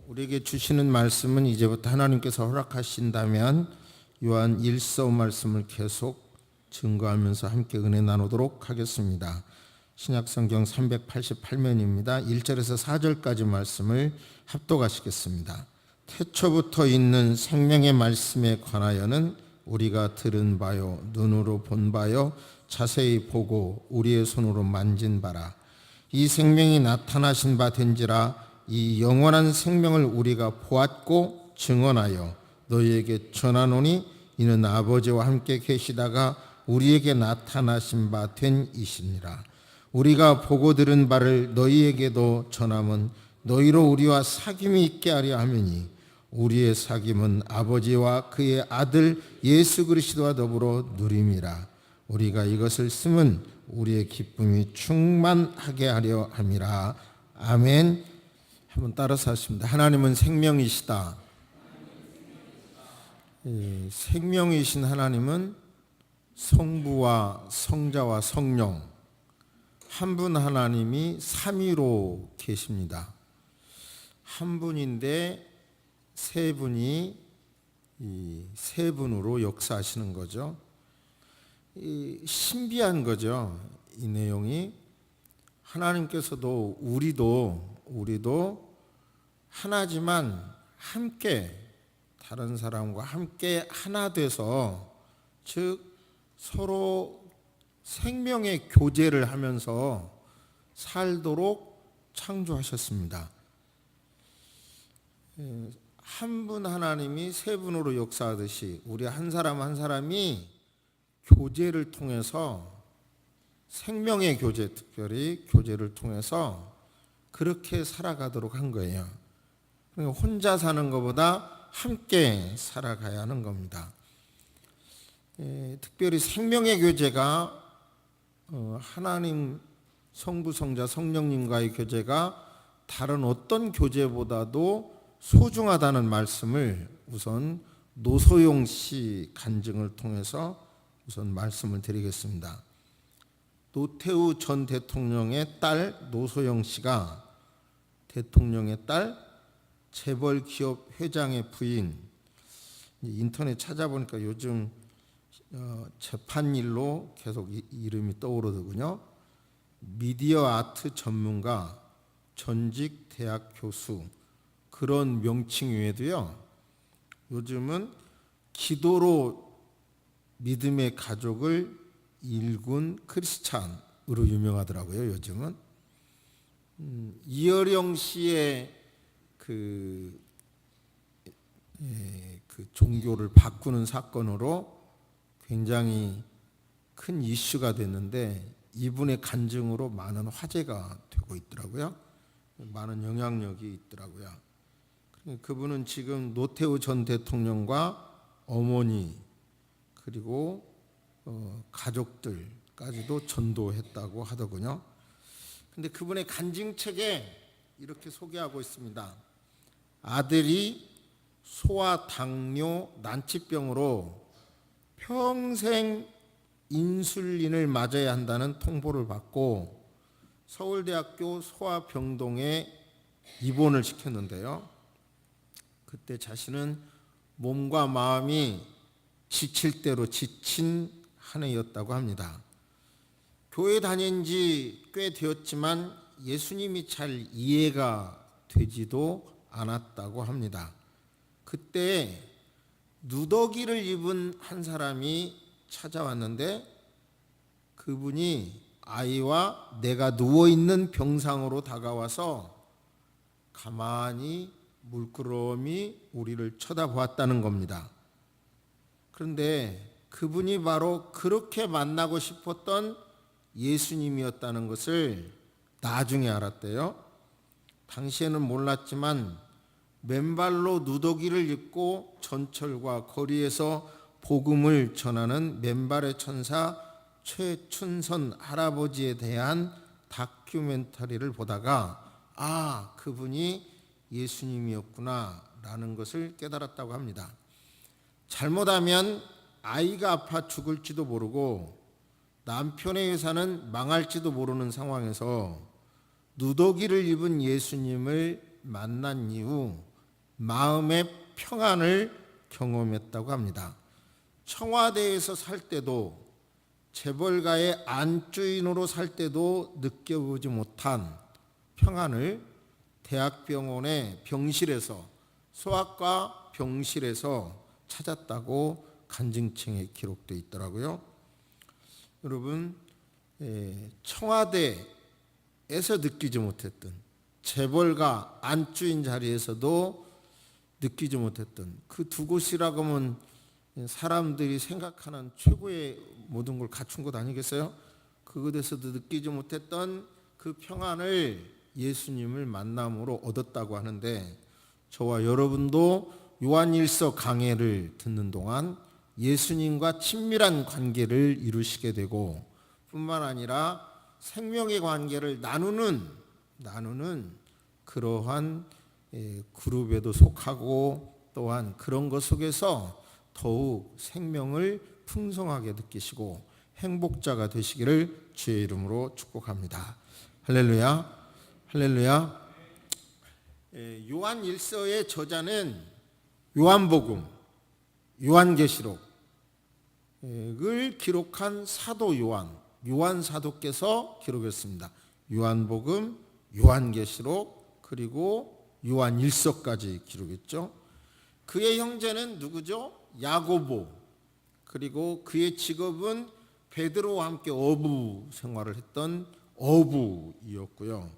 우리에게 주시는 말씀은 이제부터 하나님께서 허락하신다면 요한 1서 말씀을 계속 증거하면서 함께 은혜 나누도록 하겠습니다. 신약성경 388면입니다. 1절에서 4절까지 말씀을 합독하시겠습니다. 태초부터 있는 생명의 말씀에 관하여는 우리가 들은 바요 눈으로 본 바요 자세히 보고 우리의 손으로 만진 바라. 이 생명이 나타나신 바 된지라. 이 영원한 생명을 우리가 보았고 증언하여 너희에게 전하노니 이는 아버지와 함께 계시다가 우리에게 나타나신 바 된 이시니라. 우리가 보고 들은 바를 너희에게도 전함은 너희로 우리와 사귐이 있게 하려 함이니 우리의 사귐은 아버지와 그의 아들 예수 그리스도와 더불어 누림이라. 우리가 이것을 쓰면 우리의 기쁨이 충만하게 하려 함이라. 아멘. 한번 따라서 하십니다. 하나님은 생명이시다. 생명이신 하나님은 성부와 성자와 성령 한 분 하나님이 삼위로 계십니다. 한 분인데 세 분이 이 세 분으로 역사하시는 거죠. 신비한 거죠. 이 내용이 하나님께서도 우리도 하나지만 함께 다른 사람과 함께 하나 돼서 즉 서로 생명의 교제를 하면서 살도록 창조하셨습니다. 한 분 하나님이 세 분으로 역사하듯이 우리 한 사람 한 사람이 교제를 통해서 생명의 교제, 특별히 교제를 통해서 그렇게 살아가도록 한 거예요. 혼자 사는 것보다 함께 살아가야 하는 겁니다. 특별히 생명의 교제가 하나님 성부, 성자, 성령님과의 교제가 다른 어떤 교제보다도 소중하다는 말씀을 우선 노소용 씨 간증을 통해서 우선 말씀을 드리겠습니다. 노태우 전 대통령의 딸 노소영 씨가 대통령의 딸 재벌 기업 회장의 부인, 인터넷 찾아보니까 요즘 재판일로 계속 이름이 떠오르더군요. 미디어 아트 전문가, 전직 대학 교수 그런 명칭 외에도요. 요즘은 기도로 믿음의 가족을 일군 크리스찬으로 유명하더라고요. 요즘은 이어령 씨의 그 종교를 바꾸는 사건으로 굉장히 큰 이슈가 됐는데 이분의 간증으로 많은 화제가 되고 있더라고요. 많은 영향력이 있더라고요. 그분은 지금 노태우 전 대통령과 어머니 그리고 가족들까지도 전도했다고 하더군요. 근데 그분의 간증책에 이렇게 소개하고 있습니다. 아들이 소아 당뇨 난치병으로 평생 인슐린을 맞아야 한다는 통보를 받고 서울대학교 소아병동에 입원을 시켰는데요. 그때 자신은 몸과 마음이 지칠 대로 지친 한 해였다고 합니다. 교회 다닌 지 꽤 되었지만 예수님이 잘 이해가 되지도 않았다고 합니다. 그때 누더기를 입은 한 사람이 찾아왔는데 그분이 아이와 내가 누워있는 병상으로 다가와서 가만히 물끄러미 우리를 쳐다보았다는 겁니다. 그런데 그분이 바로 그렇게 만나고 싶었던 예수님이었다는 것을 나중에 알았대요. 당시에는 몰랐지만 맨발로 누더기를 입고 전철과 거리에서 복음을 전하는 맨발의 천사 최춘선 할아버지에 대한 다큐멘터리를 보다가 그분이 예수님이었구나 라는 것을 깨달았다고 합니다. 잘못하면 아이가 아파 죽을지도 모르고 남편의 회사는 망할지도 모르는 상황에서 누더기를 입은 예수님을 만난 이후 마음의 평안을 경험했다고 합니다. 청와대에서 살 때도 재벌가의 안주인으로 살 때도 느껴보지 못한 평안을 대학병원의 병실에서, 소아과 병실에서 찾았다고 간증청에 기록되어 있더라고요. 여러분, 청와대에서 느끼지 못했던, 재벌가 안주인 자리에서도 느끼지 못했던 그 두 곳이라고 하면 사람들이 생각하는 최고의 모든 걸 갖춘 것 아니겠어요? 그곳에서도 느끼지 못했던 그 평안을 예수님을 만남으로 얻었다고 하는데, 저와 여러분도 요한일서 강해를 듣는 동안 예수님과 친밀한 관계를 이루시게 되고, 뿐만 아니라 생명의 관계를 나누는 그러한 그룹에도 속하고, 또한 그런 것 속에서 더욱 생명을 풍성하게 느끼시고 행복자가 되시기를 주의 이름으로 축복합니다. 할렐루야, 할렐루야. 요한 일서의 저자는 요한복음, 요한계시록을 기록한 사도 요한 사도께서 기록했습니다. 요한복음, 요한계시록, 그리고 요한일서까지 기록했죠. 그의 형제는 누구죠? 야고보. 그리고 그의 직업은 베드로와 함께 어부 생활을 했던 어부이었고요.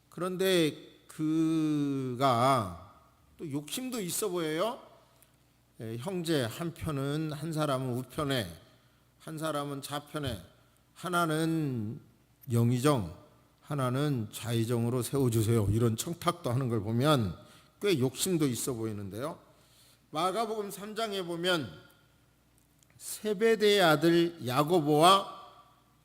그런데 그가 또 욕심도 있어 보여요. 형제 한 편은, 한 사람은 우편에, 한 사람은 좌편에, 하나는 영의정, 하나는 좌의정으로 세워주세요, 이런 청탁도 하는 걸 보면 꽤 욕심도 있어 보이는데요. 마가복음 3장에 보면 세베대의 아들 야고보와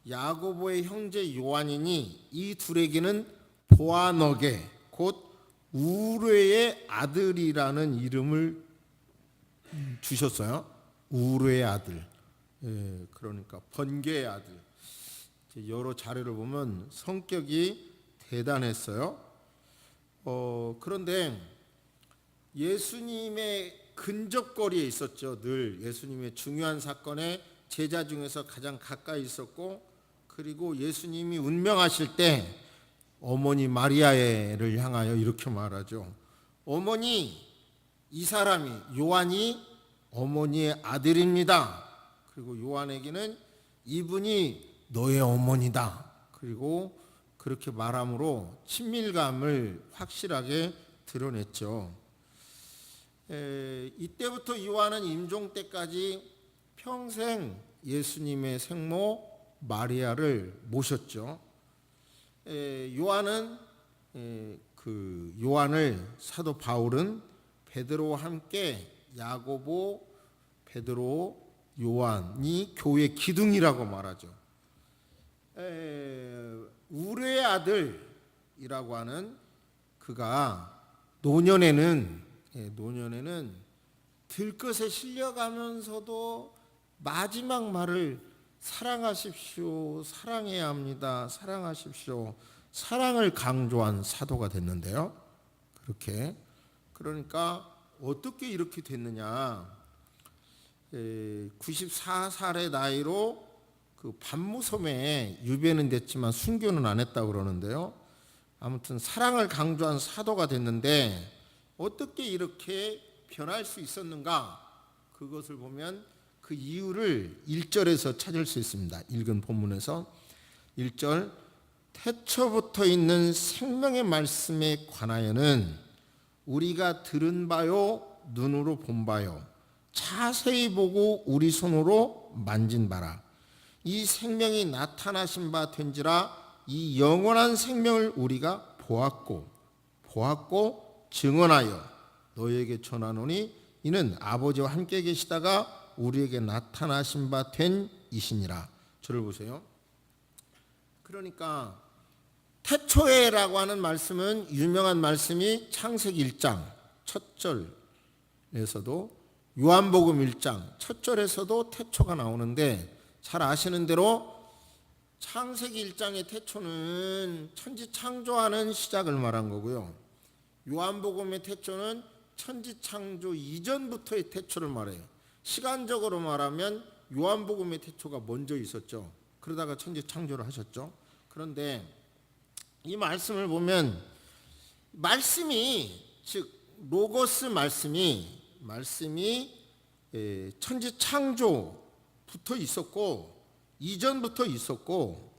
야고보의 형제 요한이니 이 둘에게는 보아너게, 곧 우르의 아들이라는 이름을 주셨어요. 우르의 아들, 그러니까 번개의 아들. 여러 자료를 보면 성격이 대단했어요. 그런데 예수님의 근접거리에 있었죠. 늘 예수님의 중요한 사건에 제자 중에서 가장 가까이 있었고, 그리고 예수님이 운명하실 때 어머니 마리아를 향하여 이렇게 말하죠. 어머니, 이 사람이, 요한이 어머니의 아들입니다. 그리고 요한에게는 이분이 너의 어머니다. 그리고 그렇게 말함으로 친밀감을 확실하게 드러냈죠. 이때부터 요한은 임종 때까지 평생 예수님의 생모 마리아를 모셨죠. 요한을 사도 바울은 베드로와 함께 야고보, 베드로, 요한이 교회 기둥이라고 말하죠. 우르의 아들이라고 하는 그가 노년에는 들것에 실려가면서도 마지막 말을 사랑하십시오, 사랑해야 합니다, 사랑하십시오, 사랑을 강조한 사도가 됐는데요. 그러니까 어떻게 이렇게 됐느냐? 94살의 나이로 그 반무섬에 유배는 됐지만 순교는 안 했다고 그러는데요. 아무튼 사랑을 강조한 사도가 됐는데 어떻게 이렇게 변할 수 있었는가? 그것을 보면 그 이유를 1절에서 찾을 수 있습니다. 읽은 본문에서 1절, 태초부터 있는 생명의 말씀에 관하여는 우리가 들은 바요, 눈으로 본 바요, 자세히 보고 우리 손으로 만진 바라. 이 생명이 나타나신 바 된지라. 이 영원한 생명을 우리가 보았고 증언하여 너희에게 전하노니 이는 아버지와 함께 계시다가 우리에게 나타나신 바 된 이시니라. 저를 보세요. 그러니까 태초에라고 하는 말씀은 유명한 말씀이 창세기 1장 첫 절에서도, 요한복음 1장 첫 절에서도 태초가 나오는데, 잘 아시는 대로 창세기 1장의 태초는 천지 창조하는 시작을 말한 거고요. 요한복음의 태초는 천지창조 이전부터의 태초를 말해요. 시간적으로 말하면 요한복음의 태초가 먼저 있었죠. 그러다가 천지창조를 하셨죠. 그런데 이 말씀을 보면 말씀이, 즉 로고스 말씀이 천지창조부터 있었고 이전부터 있었고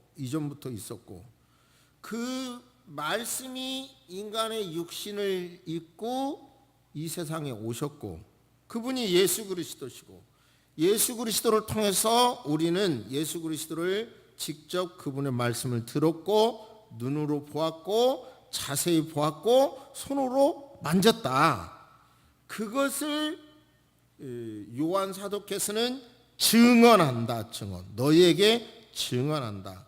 그 말씀이 인간의 육신을 입고 이 세상에 오셨고 그분이 예수 그리스도시고 예수 그리스도를 통해서 우리는 예수 그리스도를 직접 그분의 말씀을 들었고 눈으로 보았고 자세히 보았고 손으로 만졌다. 그것을 요한 사도께서는 증언한다. 너희에게 증언한다.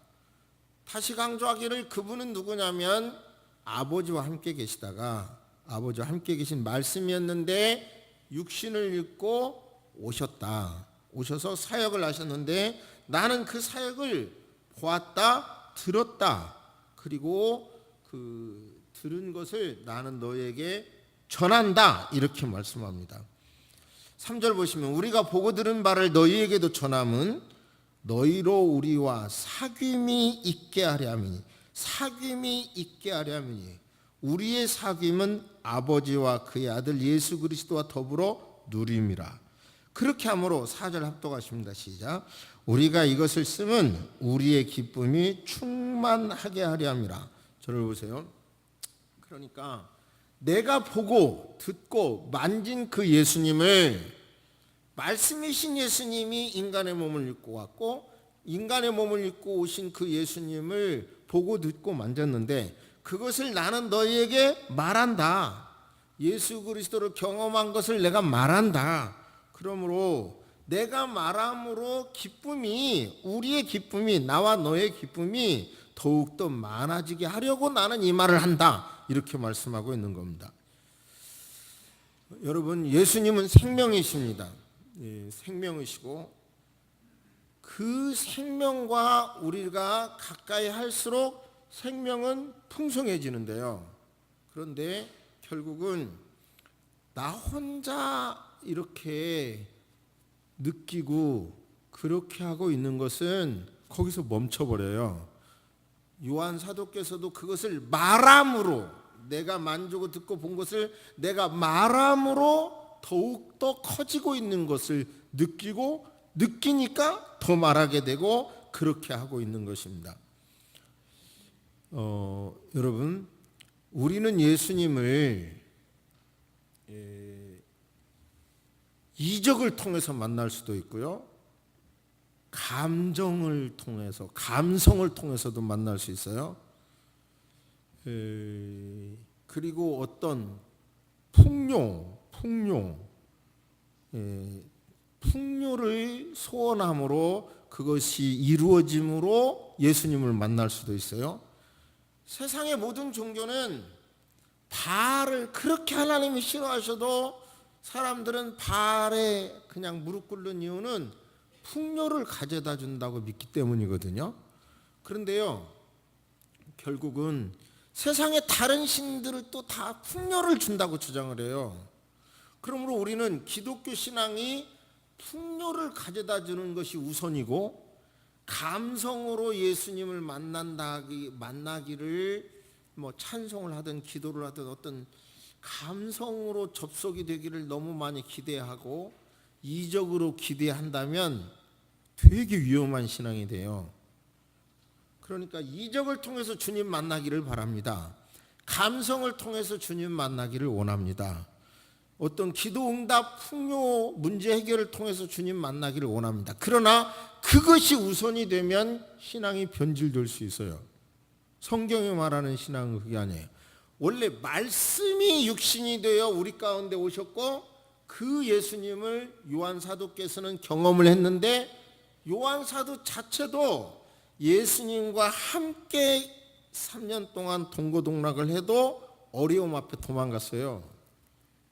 다시 강조하기를 그분은 누구냐면 아버지와 함께 계시다가 아버지와 함께 계신 말씀이었는데 육신을 입고 오셔서 사역을 하셨는데 나는 그 사역을 보았다, 들었다. 그리고 그 들은 것을 나는 너에게 전한다. 이렇게 말씀합니다. 3절 보시면 우리가 보고 들은 바를 너희에게도 전함은 너희로 우리와 사귐이 있게 하려 함이니 우리의 사귐은 아버지와 그의 아들 예수 그리스도와 더불어 누림이라. 그렇게 함으로 4절 합독하십니다. 시작. 우리가 이것을 쓰면 우리의 기쁨이 충만하게 하려 함이라. 저를 보세요. 그러니까 내가 보고 듣고 만진 그 예수님을, 말씀이신 예수님이 인간의 몸을 입고 왔고 인간의 몸을 입고 오신 그 예수님을 보고 듣고 만졌는데 그것을 나는 너희에게 말한다. 예수 그리스도를 경험한 것을 내가 말한다. 그러므로 내가 말함으로 기쁨이, 우리의 기쁨이, 나와 너의 기쁨이 더욱더 많아지게 하려고 나는 이 말을 한다. 이렇게 말씀하고 있는 겁니다. 여러분, 예수님은 생명이십니다. 생명이시고 그 생명과 우리가 가까이 할수록 생명은 풍성해지는데요. 그런데 결국은 나 혼자 이렇게 느끼고 그렇게 하고 있는 것은 거기서 멈춰버려요. 요한 사도께서도 그것을 말함으로, 내가 만지고 듣고 본 것을 내가 말함으로 더욱더 커지고 있는 것을 느끼니까 더 말하게 되고 그렇게 하고 있는 것입니다. 여러분, 우리는 예수님을 이적을 통해서 만날 수도 있고요, 감정을 통해서, 감성을 통해서도 만날 수 있어요. 그리고 어떤 풍요를 소원함으로 그것이 이루어짐으로 예수님을 만날 수도 있어요. 세상의 모든 종교는 바알을 그렇게 하나님이 싫어하셔도 사람들은 바알에 그냥 무릎 꿇는 이유는 풍요를 가져다 준다고 믿기 때문이거든요. 그런데요, 결국은 세상의 다른 신들을 또 다 풍요를 준다고 주장을 해요. 그러므로 우리는 기독교 신앙이 풍요를 가져다 주는 것이 우선이고, 감성으로 예수님을 만나기를 찬송을 하든 기도를 하든 어떤 감성으로 접속이 되기를 너무 많이 기대하고 이적으로 기대한다면 되게 위험한 신앙이 돼요. 그러니까 이적을 통해서 주님 만나기를 바랍니다. 감성을 통해서 주님 만나기를 원합니다. 어떤 기도응답, 풍요, 문제 해결을 통해서 주님 만나기를 원합니다. 그러나 그것이 우선이 되면 신앙이 변질될 수 있어요. 성경이 말하는 신앙은 그게 아니에요. 원래 말씀이 육신이 되어 우리 가운데 오셨고 그 예수님을 요한 사도께서는 경험을 했는데, 요한 사도 자체도 예수님과 함께 3년 동안 동고동락을 해도 어려움 앞에 도망갔어요.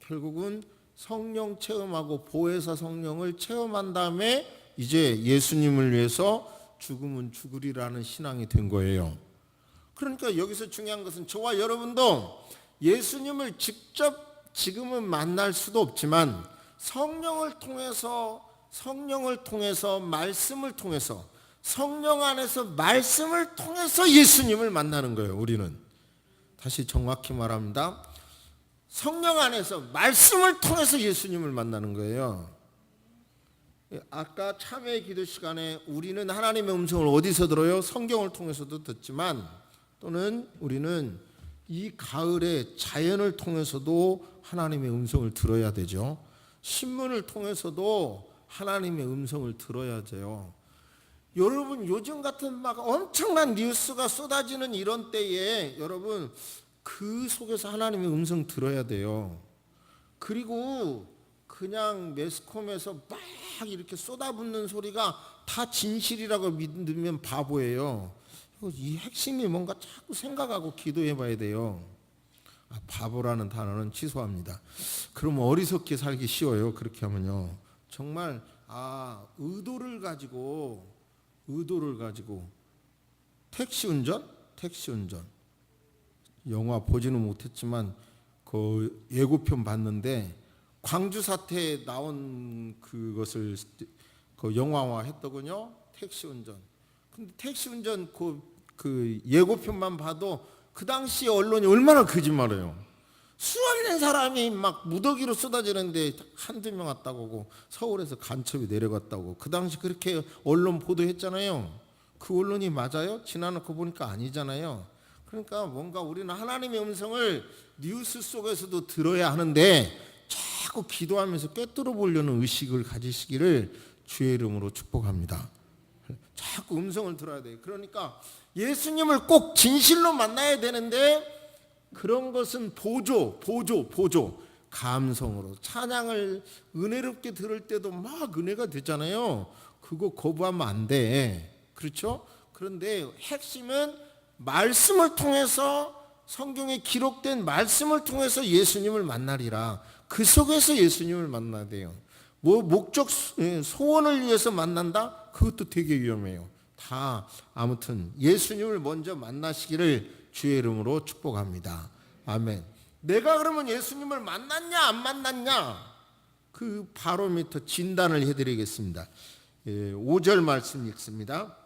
결국은 성령 체험하고 보혜사 성령을 체험한 다음에 이제 예수님을 위해서 죽으면 죽으리라는 신앙이 된 거예요. 그러니까 여기서 중요한 것은 저와 여러분도 예수님을 직접 지금은 만날 수도 없지만 성령을 통해서 말씀을 통해서 성령 안에서 말씀을 통해서 예수님을 만나는 거예요. 우리는 다시 정확히 말합니다. 성령 안에서 말씀을 통해서 예수님을 만나는 거예요. 아까 참회 기도 시간에 우리는 하나님의 음성을 어디서 들어요? 성경을 통해서도 듣지만 또는 우리는 이 가을에 자연을 통해서도 하나님의 음성을 들어야 되죠. 신문을 통해서도 하나님의 음성을 들어야 돼요. 여러분 요즘 같은 막 엄청난 뉴스가 쏟아지는 이런 때에 여러분 그 속에서 하나님의 음성 들어야 돼요. 그리고 그냥 매스컴에서 막 이렇게 쏟아붓는 소리가 다 진실이라고 믿으면 바보예요. 이 핵심이 뭔가 자꾸 생각하고 기도해 봐야 돼요. 바보라는 단어는 취소합니다. 그럼 어리석게 살기 쉬워요. 그렇게 하면요. 정말 의도를 가지고 택시 운전 영화 보지는 못했지만 그 예고편 봤는데 광주 사태에 나온 그것을 그 영화화 했더군요. 택시 운전. 근데 택시 운전 그 예고편만 봐도 그 당시 언론이 얼마나 거짓말해요. 수많은 사람이 막 무더기로 쏟아지는데 한두 명 왔다고 하고 서울에서 간첩이 내려갔다고 그 당시 그렇게 언론 보도했잖아요. 그 언론이 맞아요? 지나놓고 보니까 아니잖아요. 그러니까 뭔가 우리는 하나님의 음성을 뉴스 속에서도 들어야 하는데 자꾸 기도하면서 꿰뚫어 보려는 의식을 가지시기를 주의 이름으로 축복합니다. 자꾸 음성을 들어야 돼요. 그러니까 예수님을 꼭 진실로 만나야 되는데 그런 것은 보조 감성으로 찬양을 은혜롭게 들을 때도 막 은혜가 되잖아요. 그거 거부하면 안 돼. 그렇죠? 그런데 핵심은 말씀을 통해서 성경에 기록된 말씀을 통해서 예수님을 만나리라. 그 속에서 예수님을 만나야 돼요. 목적 소원을 위해서 만난다? 그것도 되게 위험해요. 다 아무튼 예수님을 먼저 만나시기를 주의 이름으로 축복합니다. 아멘. 내가 그러면 예수님을 만났냐 안 만났냐? 그 바로미터 진단을 해드리겠습니다. 5절 말씀 읽습니다.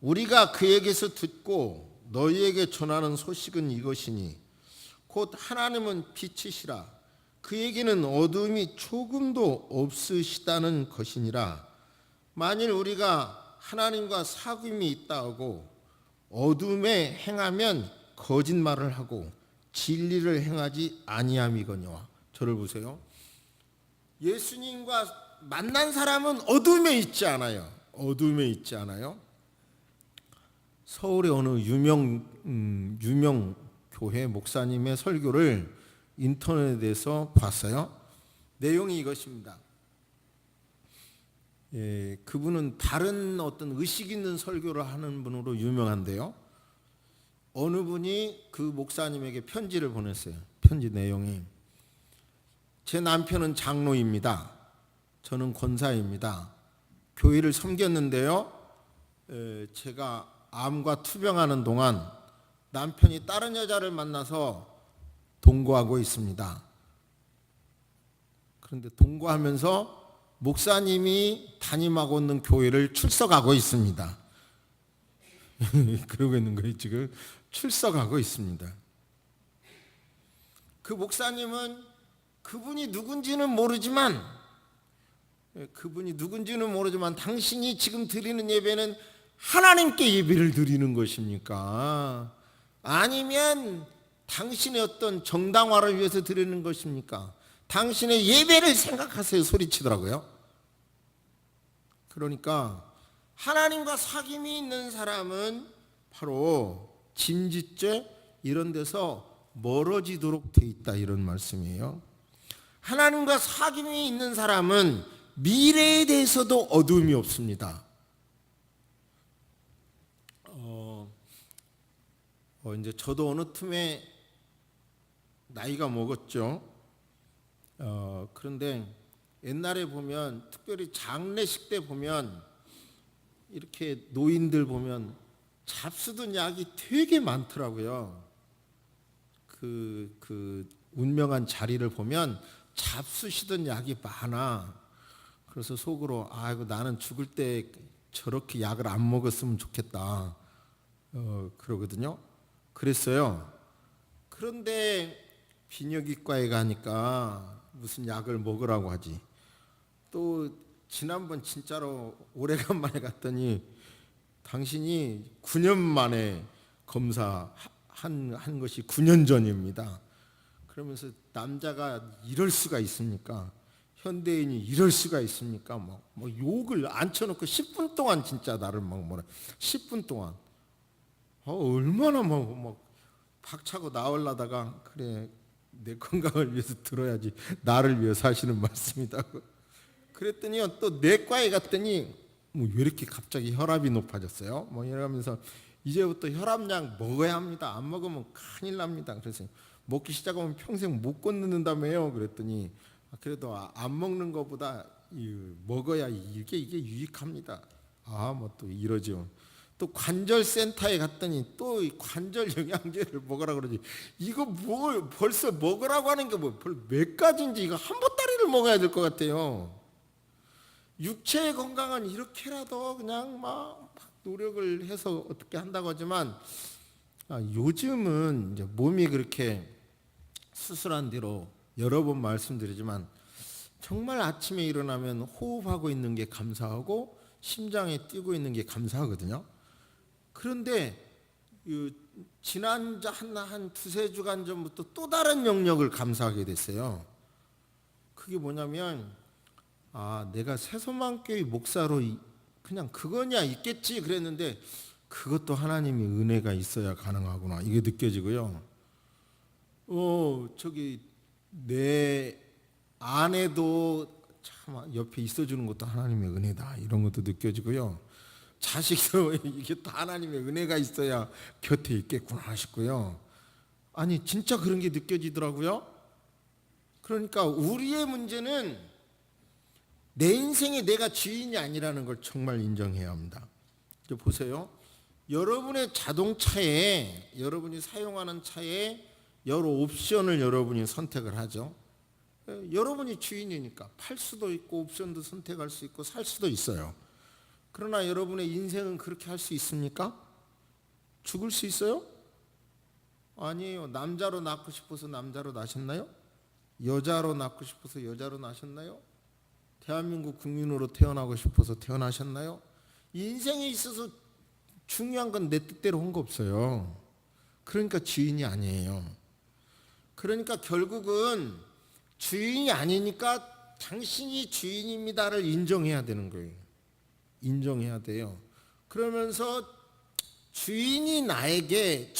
우리가 그에게서 듣고 너희에게 전하는 소식은 이것이니 곧 하나님은 빛이시라 그에게는 어둠이 조금도 없으시다는 것이니라. 만일 우리가 하나님과 사귐이 있다 하고 어둠에 행하면 거짓말을 하고 진리를 행하지 아니함이거니와. 저를 보세요. 예수님과 만난 사람은 어둠에 있지 않아요. 서울의 어느 유명 교회 목사님의 설교를 인터넷에서 봤어요. 내용이 이것입니다. 그분은 다른 어떤 의식 있는 설교를 하는 분으로 유명한데요. 어느 분이 그 목사님에게 편지를 보냈어요. 편지 내용이 제 남편은 장로입니다. 저는 권사입니다. 교회를 섬겼는데요. 제가 암과 투병하는 동안 남편이 다른 여자를 만나서 동거하고 있습니다. 그런데 동거하면서 목사님이 담임하고 있는 교회를 출석하고 있습니다. 그러고 있는 거예요. 지금 출석하고 있습니다. 그 목사님은 그분이 누군지는 모르지만 당신이 지금 드리는 예배는 하나님께 예배를 드리는 것입니까? 아니면 당신의 어떤 정당화를 위해서 드리는 것입니까? 당신의 예배를 생각하세요. 소리치더라고요. 그러니까 하나님과 사귐이 있는 사람은 바로 짐짓죄 이런 데서 멀어지도록 돼 있다 이런 말씀이에요. 하나님과 사귐이 있는 사람은 미래에 대해서도 어두움이 없습니다. 이제 저도 어느 틈에 나이가 먹었죠. 그런데 옛날에 보면 특별히 장례식 때 보면 이렇게 노인들 보면 잡수던 약이 되게 많더라고요. 그 운명한 자리를 보면 잡수시던 약이 많아. 그래서 속으로 아이고 나는 죽을 때 저렇게 약을 안 먹었으면 좋겠다. 그러거든요. 그랬어요. 그런데 비뇨기과에 가니까 무슨 약을 먹으라고 하지. 또 지난번 진짜로 오래간만에 갔더니 당신이 9년 만에 검사한 것이 9년 전입니다. 그러면서 남자가 이럴 수가 있습니까? 현대인이 이럴 수가 있습니까? 뭐 욕을 앉혀놓고 10분 동안 진짜 나를 막 뭐라 10분 동안 얼마나 막 박차고 나오려다가 그래 내 건강을 위해서 들어야지 나를 위해서 하시는 말씀이다. 그랬더니 또 내과에 갔더니 뭐 왜 이렇게 갑자기 혈압이 높아졌어요? 뭐 이러면서 이제부터 혈압약 먹어야 합니다. 안 먹으면 큰일 납니다. 그래서 먹기 시작하면 평생 못 끊는다며요. 그랬더니 그래도 안 먹는 것보다 먹어야 이게 유익합니다. 뭐 또 이러죠. 또 관절센터에 갔더니 또 관절 영양제를 먹으라 그러지. 이거 뭘 벌써 먹으라고 하는 게 뭐 몇 가지인지 이거 한 보따리를 먹어야 될 것 같아요. 육체의 건강은 이렇게라도 그냥 막 노력을 해서 어떻게 한다고 하지만 요즘은 이제 몸이 그렇게 수술한 뒤로 여러 번 말씀드리지만 정말 아침에 일어나면 호흡하고 있는 게 감사하고 심장에 뛰고 있는 게 감사하거든요. 그런데 지난 한 두세 주간 전부터 또 다른 영역을 감사하게 됐어요. 그게 뭐냐면 내가 새소망교회 목사로 그냥 그거냐 있겠지 그랬는데 그것도 하나님의 은혜가 있어야 가능하구나 이게 느껴지고요. 저기 내 아내도 참 옆에 있어주는 것도 하나님의 은혜다 이런 것도 느껴지고요. 자식도 이게 또 하나님의 은혜가 있어야 곁에 있겠구나 싶고요. 아니 진짜 그런 게 느껴지더라고요. 그러니까 우리의 문제는 내 인생에 내가 주인이 아니라는 걸 정말 인정해야 합니다. 이제 보세요. 여러분의 자동차에 여러분이 사용하는 차에 여러 옵션을 여러분이 선택을 하죠. 여러분이 주인이니까 팔 수도 있고 옵션도 선택할 수 있고 살 수도 있어요. 그러나 여러분의 인생은 그렇게 할 수 있습니까? 죽을 수 있어요? 아니에요. 남자로 낳고 싶어서 남자로 나셨나요? 여자로 낳고 싶어서 여자로 나셨나요? 대한민국 국민으로 태어나고 싶어서 태어나셨나요? 인생에 있어서 중요한 건 내 뜻대로 한 거 없어요. 그러니까 주인이 아니에요. 그러니까 결국은 주인이 아니니까 당신이 주인입니다를 인정해야 되는 거예요. 인정해야 돼요. 그러면서 주인이 나에게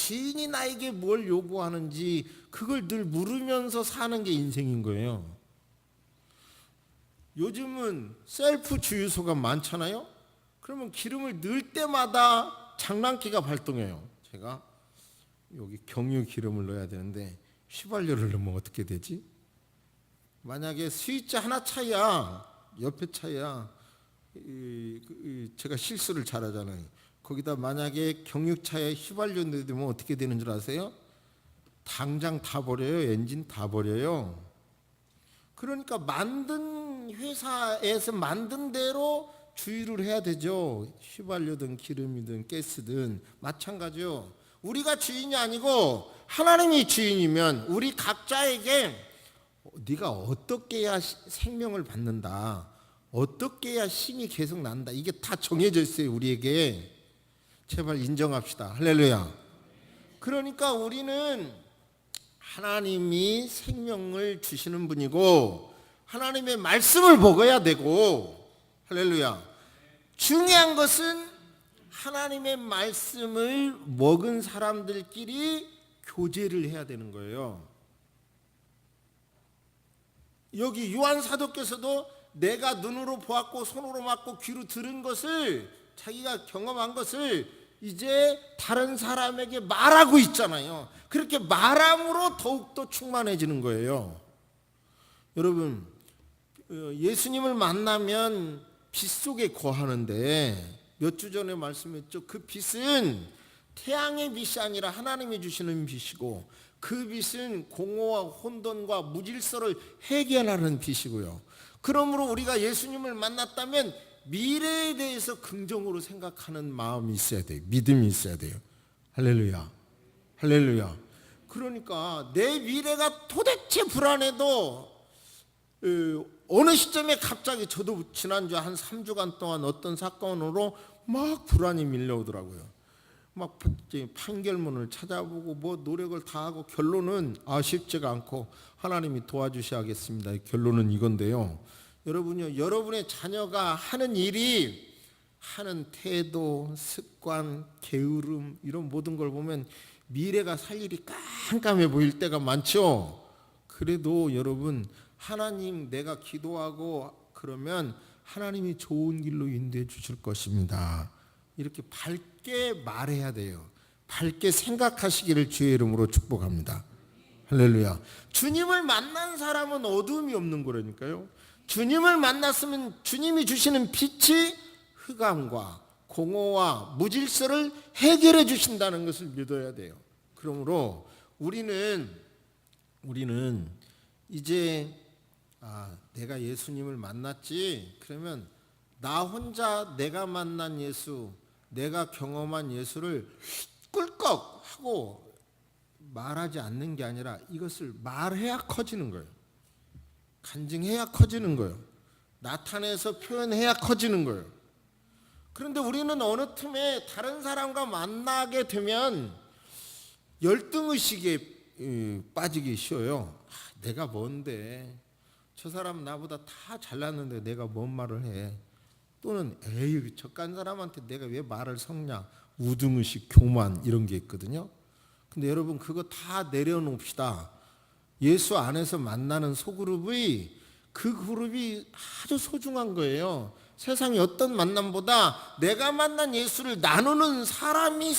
뭘 요구하는지 그걸 늘 물으면서 사는 게 인생인 거예요. 요즘은 셀프 주유소가 많잖아요. 그러면 기름을 넣을 때마다 장난기가 발동해요. 제가 여기 경유 기름을 넣어야 되는데 휘발유를 넣으면 어떻게 되지? 만약에 스위치 하나 차이야, 옆에 차이야. 제가 실수를 잘하잖아요. 거기다 만약에 경유차에 휘발유 넣으면 어떻게 되는 줄 아세요? 당장 다 버려요. 엔진 다 버려요. 그러니까 만든 회사에서 만든 대로 주유를 해야 되죠. 휘발유든 기름이든 가스든 마찬가지요. 우리가 주인이 아니고 하나님이 주인이면 우리 각자에게 네가 어떻게 해야 생명을 받는다, 어떻게 해야 힘이 계속 난다, 이게 다 정해져 있어요. 우리에게. 제발 인정합시다. 할렐루야. 그러니까 우리는 하나님이 생명을 주시는 분이고 하나님의 말씀을 먹어야 되고, 할렐루야. 중요한 것은 하나님의 말씀을 먹은 사람들끼리 교제를 해야 되는 거예요. 여기 요한 사도께서도 내가 눈으로 보았고 손으로 맞고 귀로 들은 것을, 자기가 경험한 것을 이제 다른 사람에게 말하고 있잖아요. 그렇게 말함으로 더욱더 충만해지는 거예요. 여러분, 예수님을 만나면 빛 속에 거하는데 몇 주 전에 말씀했죠. 그 빛은 태양의 빛이 아니라 하나님이 주시는 빛이고, 그 빛은 공허와 혼돈과 무질서를 해결하는 빛이고요. 그러므로 우리가 예수님을 만났다면 미래에 대해서 긍정으로 생각하는 마음이 있어야 돼요. 믿음이 있어야 돼요. 할렐루야, 할렐루야. 그러니까 내 미래가 도대체 불안해도 어느 시점에 갑자기, 저도 지난주 한 3주간 동안 어떤 사건으로 막 불안이 밀려오더라고요. 막 판결문을 찾아보고 뭐 노력을 다 하고, 결론은 쉽지가 않고 하나님이 도와주셔야겠습니다. 결론은 이건데요. 여러분요, 여러분의 자녀가 하는 일이, 하는 태도, 습관, 게으름, 이런 모든 걸 보면 미래가 살 일이 깜깜해 보일 때가 많죠. 그래도 여러분, 하나님, 내가 기도하고 그러면 하나님이 좋은 길로 인도해 주실 것입니다. 이렇게 밝게 말해야 돼요. 밝게 생각하시기를 주의 이름으로 축복합니다. 할렐루야. 주님을 만난 사람은 어두움이 없는 거라니까요. 주님을 만났으면 주님이 주시는 빛이 흑암과 공허와 무질서를 해결해 주신다는 것을 믿어야 돼요. 그러므로 우리는 이제 내가 예수님을 만났지, 그러면 나 혼자 내가 만난 예수, 내가 경험한 예수를 꿀꺽 하고 말하지 않는 게 아니라, 이것을 말해야 커지는 거예요. 간증해야 커지는 거예요. 나타내서 표현해야 커지는 거예요. 그런데 우리는 어느 틈에 다른 사람과 만나게 되면 열등의식에 빠지기 쉬워요. 내가 뭔데, 저 사람 나보다 다 잘났는데 내가 뭔 말을 해. 또는 에이, 저간 사람한테 내가 왜 말을 섞냐. 우등의식, 교만, 이런 게 있거든요. 근데 여러분, 그거 다 내려놓읍시다. 예수 안에서 만나는 소그룹이, 그 그룹이 아주 소중한 거예요. 세상의 어떤 만남보다 내가 만난 예수를 나누는 사람이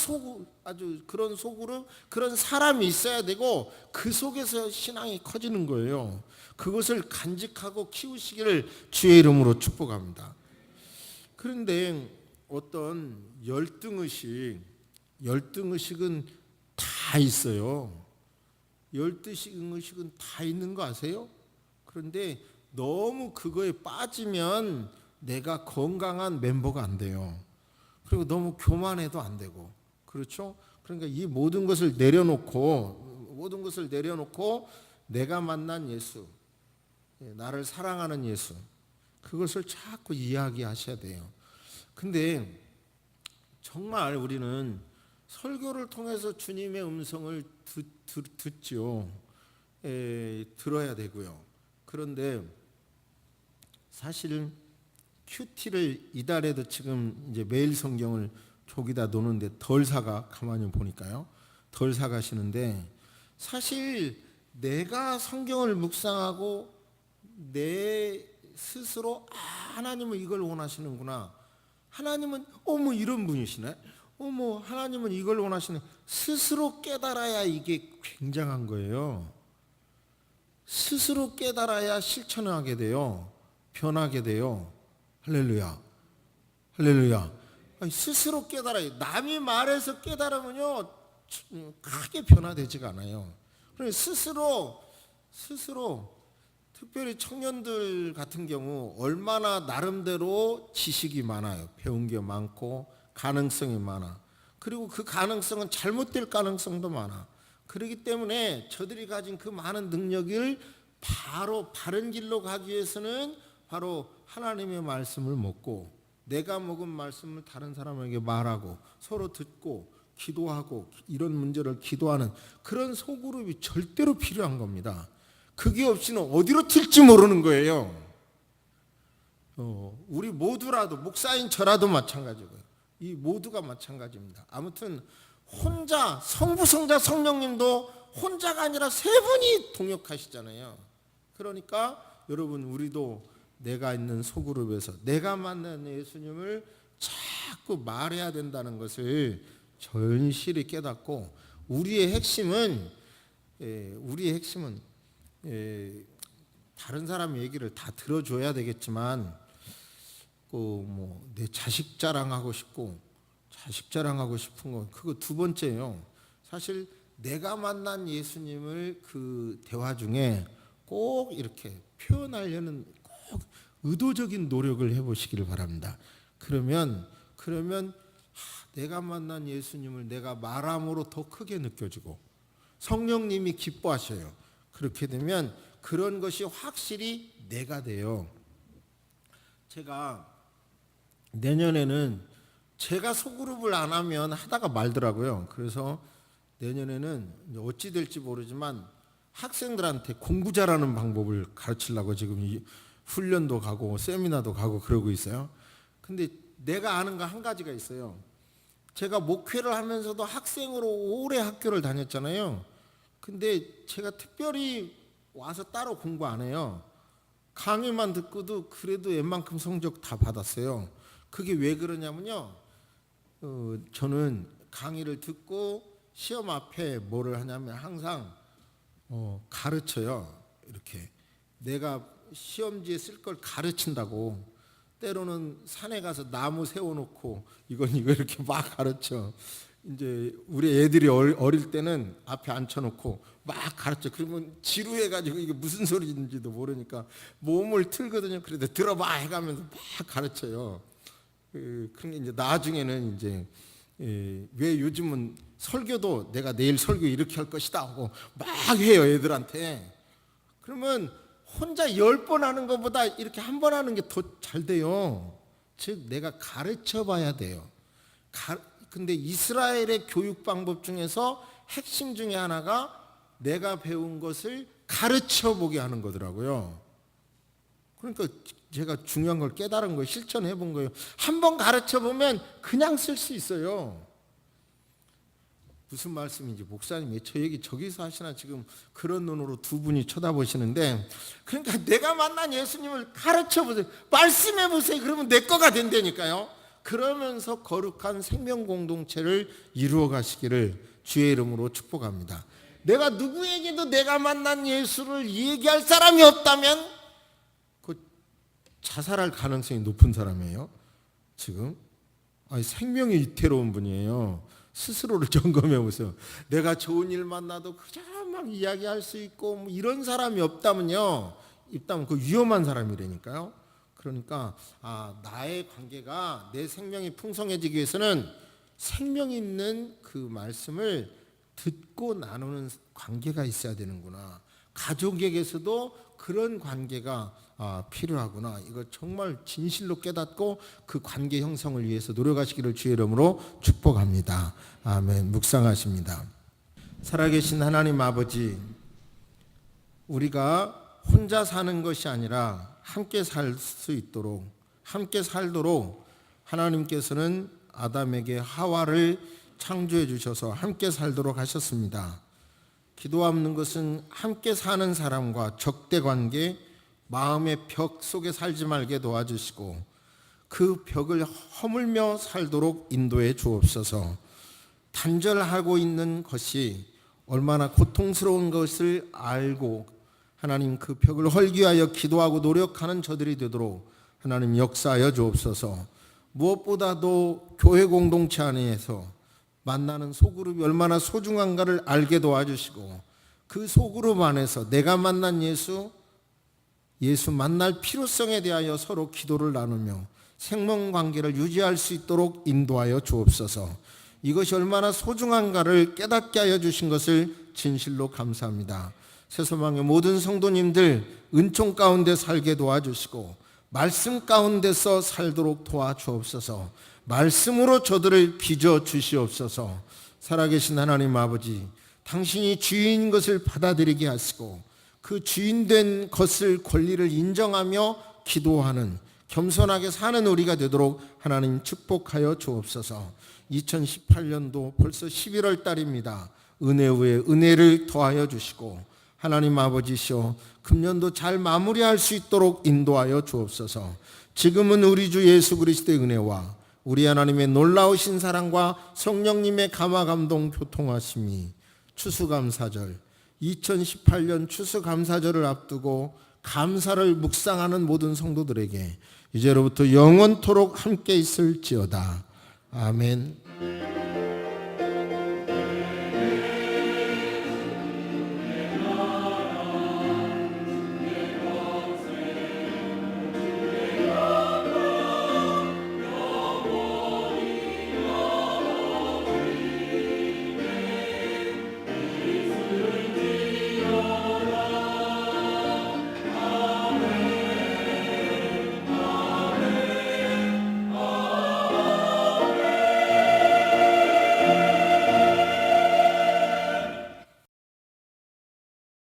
아주 그런 소그룹, 그런 사람이 있어야 되고, 그 속에서 신앙이 커지는 거예요. 그것을 간직하고 키우시기를 주의 이름으로 축복합니다. 그런데 어떤 열등의식은 다 있어요. 열등의식은 다 있는 거 아세요? 그런데 너무 그거에 빠지면 내가 건강한 멤버가 안 돼요. 그리고 너무 교만해도 안 되고, 그렇죠? 그러니까 이 모든 것을 내려놓고 내가 만난 예수, 나를 사랑하는 예수, 그것을 자꾸 이야기하셔야 돼요. 근데 정말 우리는 설교를 통해서 주님의 음성을 듣죠. 들어야 되고요. 그런데 사실 큐티를 이달에도 지금 이제 매일 성경을 저기다 놓는데 덜 사가, 가만히 보니까요. 덜 사가시는데, 사실 내가 성경을 묵상하고 내 스스로 하나님은 이걸 원하시는구나. 하나님은 이런 분이시네. 하나님은 이걸 원하시네. 스스로 깨달아야 이게 굉장한 거예요. 스스로 깨달아야 실천하게 돼요. 변하게 돼요. 할렐루야, 할렐루야. 스스로 깨달아요. 남이 말해서 깨달으면요, 크게 변화되지가 않아요. 그래서 스스로 특별히 청년들 같은 경우 얼마나 나름대로 지식이 많아요. 배운 게 많고 가능성이 많아. 그리고 그 가능성은 잘못될 가능성도 많아. 그렇기 때문에 저들이 가진 그 많은 능력을 바로 바른 길로 가기 위해서는 바로 하나님의 말씀을 먹고, 내가 먹은 말씀을 다른 사람에게 말하고, 서로 듣고 기도하고, 이런 문제를 기도하는 그런 소그룹이 절대로 필요한 겁니다. 그게 없이는 어디로 튈지 모르는 거예요. 우리 모두라도, 목사인 저라도 마찬가지고요. 이 모두가 마찬가지입니다. 아무튼 혼자, 성부, 성자, 성령님도 혼자가 아니라 세 분이 동역하시잖아요. 그러니까 여러분, 우리도 내가 있는 소그룹에서 내가 만난 예수님을 자꾸 말해야 된다는 것을 절실히 깨닫고, 우리의 핵심은 다른 사람 얘기를 다 들어줘야 되겠지만, 내 자식 자랑하고 싶고 자식 자랑하고 싶은 거 그거 두 번째예요. 사실 내가 만난 예수님을 그 대화 중에 꼭 이렇게 표현하려는 꼭 의도적인 노력을 해보시기를 바랍니다. 그러면 내가 만난 예수님을 내가 말함으로 더 크게 느껴지고 성령님이 기뻐하셔요. 그렇게 되면 그런 것이 확실히 내가 돼요. 제가 내년에는 제가 소그룹을 안 하면 하다가 말더라고요. 그래서 내년에는 어찌 될지 모르지만 학생들한테 공부 잘하는 방법을 가르치려고 지금 훈련도 가고 세미나도 가고 그러고 있어요. 근데 내가 아는 거 한 가지가 있어요. 제가 목회를 하면서도 학생으로 오래 학교를 다녔잖아요. 근데 제가 특별히 와서 따로 공부 안 해요. 강의만 듣고도 그래도 웬만큼 성적 다 받았어요. 그게 왜 그러냐면요. 저는 강의를 듣고 시험 앞에 뭐를 하냐면 항상 가르쳐요. 이렇게 내가 시험지에 쓸 걸 가르친다고. 때로는 산에 가서 나무 세워놓고 이거 이렇게 막 가르쳐. 이제 우리 애들이 어릴 때는 앞에 앉혀놓고 막 가르쳐. 그러면 지루해가지고 이게 무슨 소리인지도 모르니까 몸을 틀거든요. 그래도 들어봐 해가면서 막 가르쳐요. 그런 게 이제 나중에는 이제 왜 요즘은 설교도 내가 내일 설교 이렇게 할 것이다 하고 막 해요 애들한테. 그러면 혼자 10번 하는 것보다 이렇게 한 번 하는 게 더 잘 돼요. 즉 내가 가르쳐 봐야 돼요. 근데 이스라엘의 교육 방법 중에서 핵심 중에 하나가 내가 배운 것을 가르쳐 보게 하는 거더라고요. 그러니까 제가 중요한 걸 깨달은 거예요. 실천해 본 거예요. 한 번 가르쳐 보면 그냥 쓸 수 있어요. 무슨 말씀인지 목사님이 저 얘기 저기서 하시나 지금 그런 눈으로 두 분이 쳐다보시는데, 그러니까 내가 만난 예수님을 가르쳐 보세요. 말씀해 보세요. 그러면 내 거가 된다니까요. 그러면서 거룩한 생명 공동체를 이루어 가시기를 주의 이름으로 축복합니다. 내가 누구에게도 내가 만난 예수를 얘기할 사람이 없다면 그 자살할 가능성이 높은 사람이에요. 지금 생명이 위태로운 분이에요. 스스로를 점검해 보세요. 내가 좋은 일 만나도 그저 막 이야기할 수 있고 뭐 이런 사람이 없다면 그 위험한 사람이라니까요. 그러니까 나의 관계가 내 생명이 풍성해지기 위해서는 생명 있는 그 말씀을 듣고 나누는 관계가 있어야 되는구나. 가족에게서도 그런 관계가 필요하구나. 이거 정말 진실로 깨닫고 그 관계 형성을 위해서 노력하시기를 주의 이름으로 축복합니다. 아멘. 묵상하십니다. 살아계신 하나님 아버지, 우리가 혼자 사는 것이 아니라 함께 살 수 있도록, 함께 살도록 하나님께서는 아담에게 하와를 창조해 주셔서 함께 살도록 하셨습니다. 기도하는 것은 함께 사는 사람과 적대 관계, 마음의 벽 속에 살지 말게 도와주시고 그 벽을 허물며 살도록 인도해 주옵소서. 단절하고 있는 것이 얼마나 고통스러운 것을 알고 하나님 그 벽을 헐기 위하여 기도하고 노력하는 저들이 되도록 하나님 역사하여 주옵소서. 무엇보다도 교회 공동체 안에서 만나는 소그룹이 얼마나 소중한가를 알게 도와주시고 그 소그룹 안에서 내가 만난 예수 만날 필요성에 대하여 서로 기도를 나누며 생명 관계를 유지할 수 있도록 인도하여 주옵소서. 이것이 얼마나 소중한가를 깨닫게 하여 주신 것을 진실로 감사합니다. 새소망의 모든 성도님들 은총 가운데 살게 도와주시고 말씀 가운데서 살도록 도와주옵소서. 말씀으로 저들을 빚어 주시옵소서. 살아계신 하나님 아버지, 당신이 주인인 것을 받아들이게 하시고 그 주인된 것을 권리를 인정하며 기도하는 겸손하게 사는 우리가 되도록 하나님 축복하여 주옵소서. 2018년도 벌써 11월 달입니다. 은혜 위에 은혜를 더하여 주시고 하나님 아버지시오, 금년도 잘 마무리할 수 있도록 인도하여 주옵소서. 지금은 우리 주 예수 그리스도의 은혜와 우리 하나님의 놀라우신 사랑과 성령님의 감화 감동 교통하심이 추수감사절 2018년 추수감사절을 앞두고 감사를 묵상하는 모든 성도들에게 이제로부터 영원토록 함께 있을지어다. 아멘.